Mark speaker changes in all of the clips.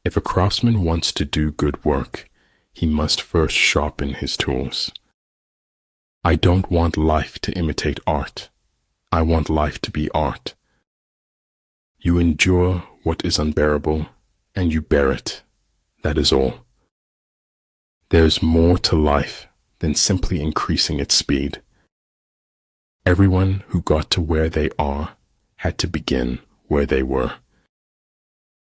Speaker 1: If a craftsman wants to do good work, he must first sharpen his tools. I don't want life to imitate art. I want life to be art. You endure what is unbearable, and you bear it. That is all. There's more to life than simply increasing its speed. Everyone who got to where they are had to begin where they were.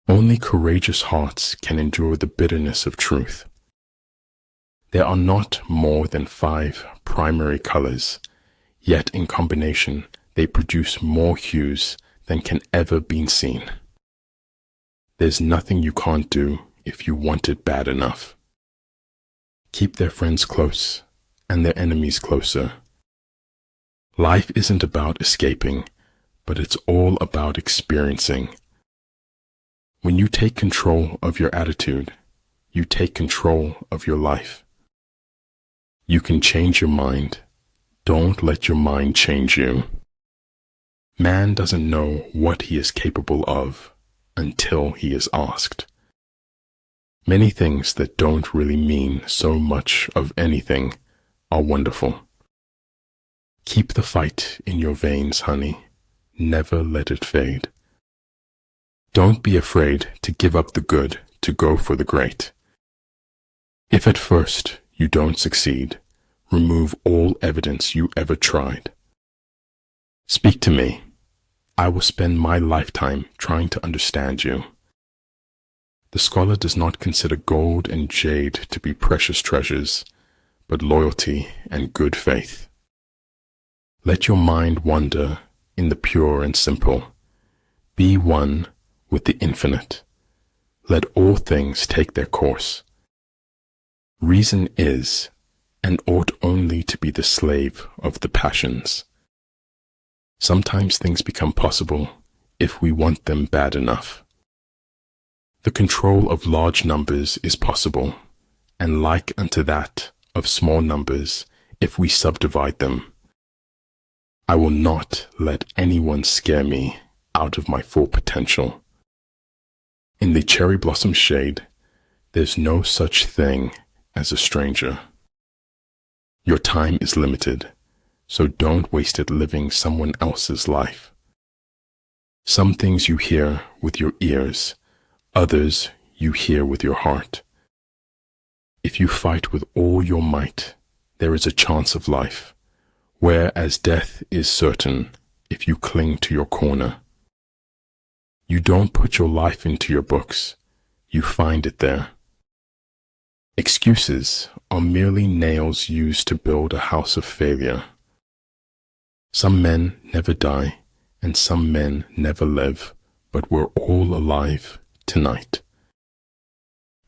Speaker 1: Only courageous hearts can endure the bitterness of truth. There are not more than 5 primary colors, yet in combination they produce more hues than can ever be seen. There's nothing you can't do if you want it bad enough. Keep their friends close and their enemies closer. Life isn't about escaping, but it's all about experiencing. When you take control of your attitude, you take control of your life. You can change your mind. Don't let your mind change you. Man doesn't know what he is capable of until he is asked. Many things that don't really mean so much of anything are wonderful. Keep the fight in your veins, honey. Never let it fade. Don't be afraid to give up the good to go for the great. If at first you don't succeed, remove all evidence you ever tried. Speak to me. I will spend my lifetime trying to understand you. The scholar does not consider gold and jade to be precious treasures, but loyalty and good faith. Let your mind wander in the pure and simple. Be one with the infinite. Let all things take their course. Reason is and ought only to be the slave of the passions. Sometimes things become possible if we want them bad enough. The control of large numbers is possible, and like unto that of small numbers if we subdivide them. I will not let anyone scare me out of my full potential. In the cherry blossom shade, there's no such thing as a stranger. Your time is limited, so don't waste it living someone else's life. Some things you hear with your ears, others you hear with your heart. If you fight with all your might, there is a chance of life, whereas death is certain if you cling to your corner. You don't put your life into your books, you find it there. Excuses are merely nails used to build a house of failure. Some men never die, and some men never live, but we're all alive tonight.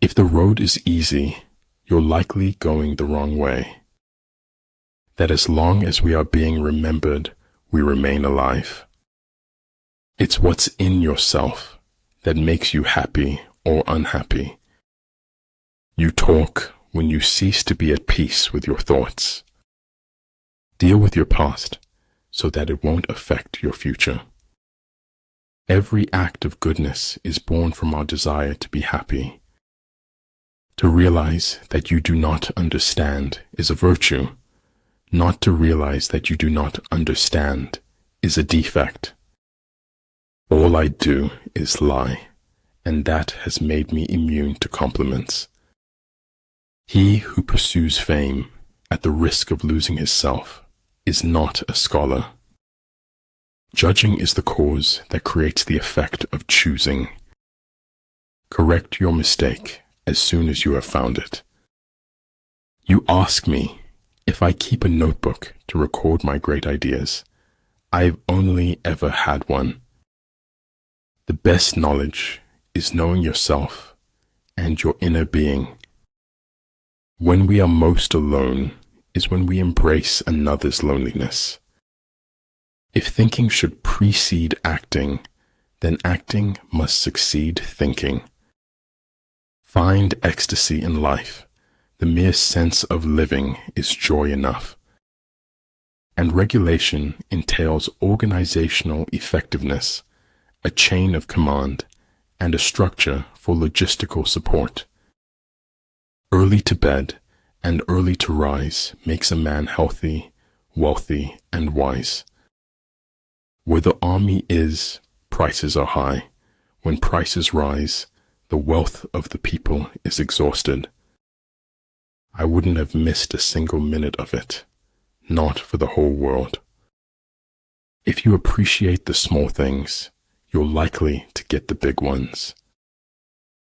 Speaker 1: If the road is easy, you're likely going the wrong way. That as long as we are being remembered, we remain alive. It's what's in yourself that makes you happy or unhappy. You talk when you cease to be at peace with your thoughts. Deal with your past so that it won't affect your future. Every act of goodness is born from our desire to be happy. To realize that you do not understand is a virtue. Not to realize that you do not understand is a defect. All I do is lie, and that has made me immune to compliments. He who pursues fame at the risk of losing his self is not a scholar. Judging is the cause that creates the effect of choosing. Correct your mistake as soon as you have found it. You ask me if I keep a notebook to record my great ideas. I've only ever had one. The best knowledge is knowing yourself and your inner being. When we are most alone is when we embrace another's loneliness. If thinking should precede acting, then acting must succeed thinking. Find ecstasy in life. The mere sense of living is joy enough. And regulation entails organizational effectiveness, a chain of command, and a structure for for logistical support. Early to bed and early to rise makes a man healthy, wealthy, and wise. Where the army is, prices are high. When prices rise, the wealth of the people is exhausted. I wouldn't have missed a single minute of it, not for the whole world. If you appreciate the small things, you're likely to get the big ones.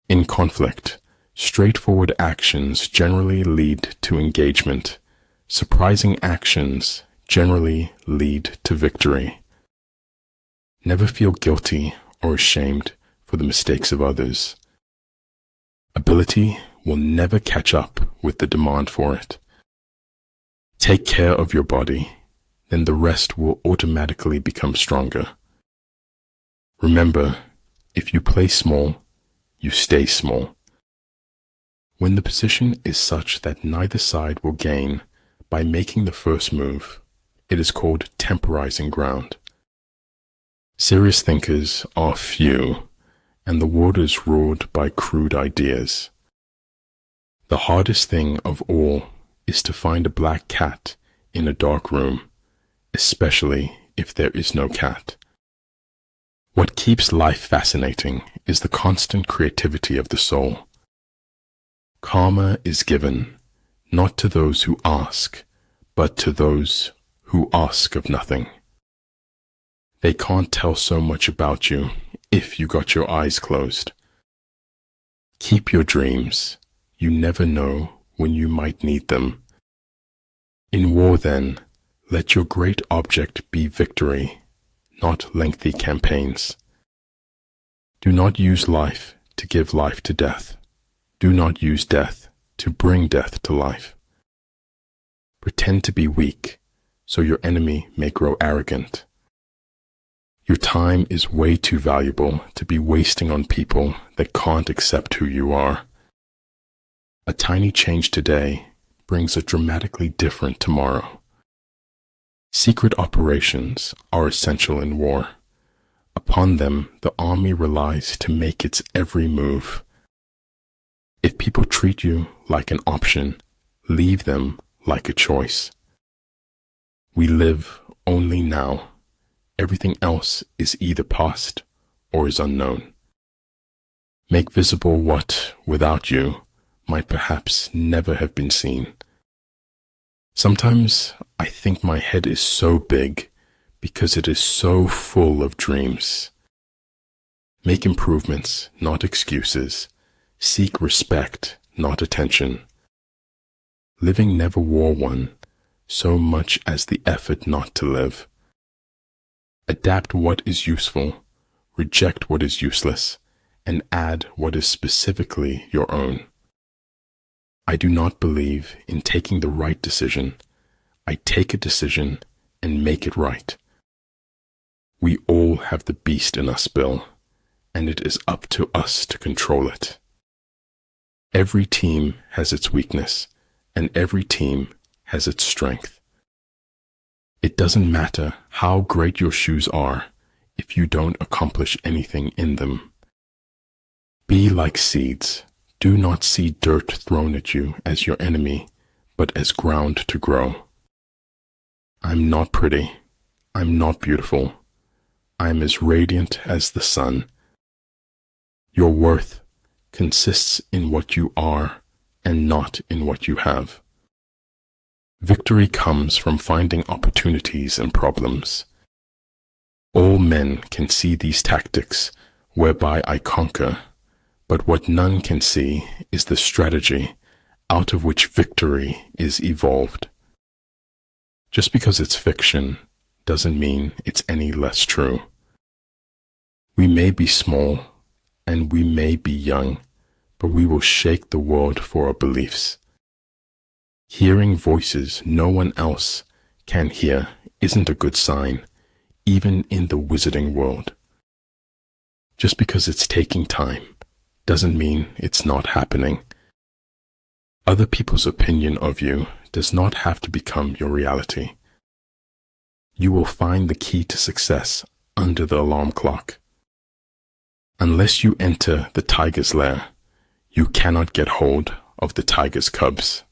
Speaker 1: In conflict, straightforward actions generally lead to engagement. Surprising actions generally lead to victory. Never feel guilty or ashamed for the mistakes of others. Ability will never catch up with the demand for it. Take care of your body, then the rest will automatically become stronger. Remember, if you play small, you stay small. When the position is such that neither side will gain by making the first move, it is called temporizing ground. Serious thinkers are few, and the world is ruled by crude ideas. The hardest thing of all is to find a black cat in a dark room, especially if there is no cat. What keeps life fascinating is the constant creativity of the soul. Karma is given, not to those who ask, but to those who ask of nothing. They can't tell so much about you if you got your eyes closed. Keep your dreams. You never know when you might need them. In war, then, let your great object be victory, not lengthy campaigns. Do not use life to give life to death. Do not use death to bring death to life. Pretend to be weak, so your enemy may grow arrogant. Your time is way too valuable to be wasting on people that can't accept who you are. A tiny change today brings a dramatically different tomorrow. Secret operations are essential in war. Upon them, the army relies to make its every move. If people treat you like an option, leave them like a choice. We live only now. Everything else is either past or is unknown. Make visible what, without you, might perhaps never have been seen. Sometimes I think my head is so big because it is so full of dreams. Make improvements, not excuses. Seek respect, not attention. Living never wore one, so much as the effort not to live. Adapt what is useful, reject what is useless, and add what is specifically your own. I do not believe in taking the right decision. I take a decision and make it right. We all have the beast in us, Bill, and it is up to us to control it. Every team has its weakness, and every team has its strength. It doesn't matter how great your shoes are if you don't accomplish anything in them. Be like seeds. Do not see dirt thrown at you as your enemy, but as ground to grow. I'm not pretty. I'm not beautiful. I'm as radiant as the sun. Your worth consists in what you are and not in what you have. Victory comes from finding opportunities and problems. All men can see these tactics whereby I conquer, but what none can see is the strategy out of which victory is evolved. Just because it's fiction doesn't mean it's any less true. We may be small and we may be young, but we will shake the world for our beliefs. Hearing voices no one else can hear isn't a good sign, even in the wizarding world. Just because it's taking time doesn't mean it's not happening. Other people's opinion of you does not have to become your reality. You will find the key to success under the alarm clock. Unless you enter the tiger's lair, you cannot get hold of the tiger's cubs.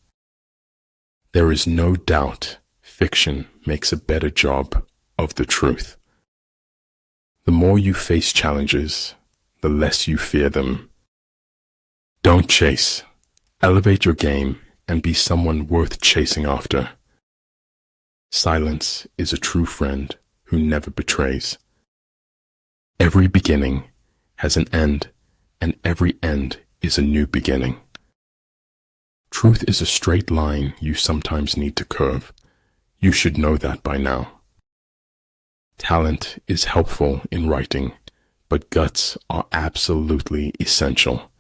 Speaker 1: There is no doubt fiction makes a better job of the truth. The more you face challenges, the less you fear them. Don't chase. Elevate your game and be someone worth chasing after. Silence is a true friend who never betrays. Every beginning has an end, and every end is a new beginning. Truth is a straight line you sometimes need to curve. You should know that by now. Talent is helpful in writing, but guts are absolutely essential.